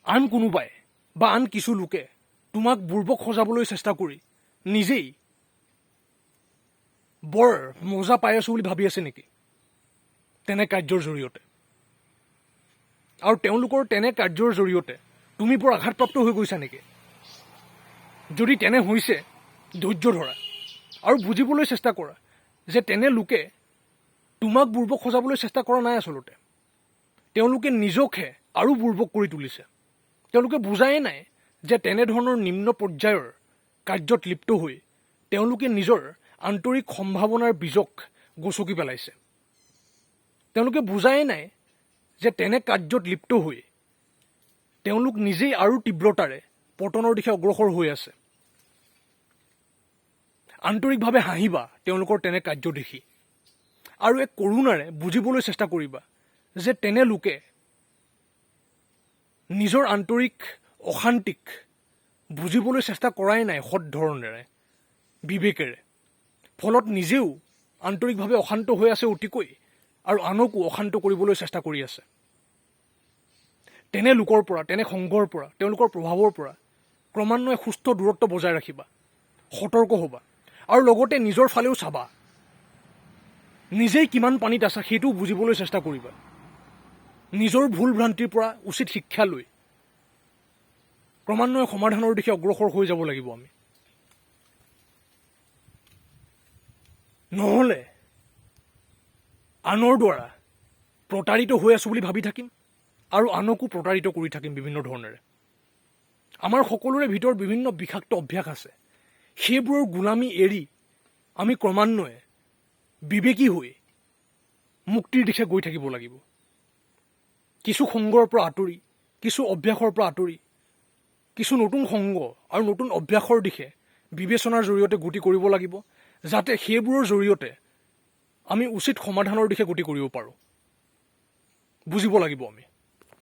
আন কোনোবাই বা আন কিছু লোকে তোমাক বুৰ্বক সজাবলৈ চেষ্টা কৰি নিজেই বৰ মজা পাই আছো বুলি ভাবি আছে নেকি তেনে কাৰ্যৰ জৰিয়তে? আৰু তেওঁলোকৰ তেনে কাৰ্যৰ জৰিয়তে তুমি বৰ আঘাতপ্ৰাপ্ত হৈ গৈছা নেকি? যদি তেনে হৈছে, ধৈৰ্য ধৰা আৰু বুজিবলৈ চেষ্টা কৰা যে তেনে লোকে তোমাক বুৰ্বক সজাবলৈ চেষ্টা কৰা নাই। আচলতে তেওঁলোকে নিজকহে আৰু বুৰ্বক কৰি তুলিছে। তেওঁলোকে বুজাই নাই যে তেনেধৰণৰ নিম্ন পৰ্যায়ৰ কাৰ্যত লিপ্ত হৈ তেওঁলোকে নিজৰ আন্তৰিক সম্ভাৱনাৰ বীজক গছকি পেলাইছে। তেওঁলোকে বুজাই নাই যে তেনে কাৰ্যত লিপ্ত হৈ তেওঁলোক নিজেই আৰু তীব্ৰতাৰে পতনৰ দিশে অগ্ৰসৰ হৈ আছে। আন্তৰিকভাৱে হাঁহিবা তেওঁলোকৰ তেনে কাৰ্য দেখি আৰু এক কৰুণাৰে বুজিবলৈ চেষ্টা কৰিবা যে তেনে লোকে নিজৰ আন্তৰিক অশান্তিক বুজিবলৈ চেষ্টা কৰাই নাই সৎ ধৰণেৰে, বিবেকেৰে। ফলত নিজেও আন্তৰিকভাৱে অশান্ত হৈ আছে অতিকৈ আৰু আনকো অশান্ত কৰিবলৈ চেষ্টা কৰি আছে। তেনে লোকৰ পৰা, তেনে সংগৰ পৰা, তেওঁলোকৰ প্ৰভাৱৰ পৰা ক্ৰমান্বয়ে সুস্থ দূৰত্ব বজাই ৰাখিবা, সতৰ্ক হ'বা আৰু লগতে নিজৰ ফালেও চাবা। নিজেই কিমান পানীত আছা সেইটোও বুজিবলৈ চেষ্টা কৰিবা। নিজৰ ভুল ভ্ৰান্তিৰ পৰা উচিত শিক্ষা লৈ ক্ৰমান্বয়ে সমাধানৰ দিশে অগ্ৰসৰ হৈ যাব লাগিব আমি। নহ'লে আনৰ দ্বাৰা প্ৰতাৰিত হৈ আছো বুলি ভাবি থাকিম আৰু আনকো প্ৰতাৰিত কৰি থাকিম বিভিন্ন ধৰণেৰে। আমাৰ সকলোৰে ভিতৰত বিভিন্ন বিষাক্ত অভ্যাস আছে। সেইবোৰৰ গোলামী এৰি আমি ক্ৰমান্বয়ে বিবেকী হৈ মুক্তিৰ দিশে গৈ থাকিব লাগিব। কিছু সংগৰ পৰা আঁতৰি, কিছু অভ্যাসৰ পৰা আঁতৰি, কিছু নতুন সংগ আৰু নতুন অভ্যাসৰ দিশে বিবেচনাৰ জৰিয়তে গতি কৰিব লাগিব, যাতে সেইবোৰৰ জৰিয়তে আমি উচিত সমাধানৰ দিশে গতি কৰিব পাৰোঁ। বুজিব লাগিব আমি।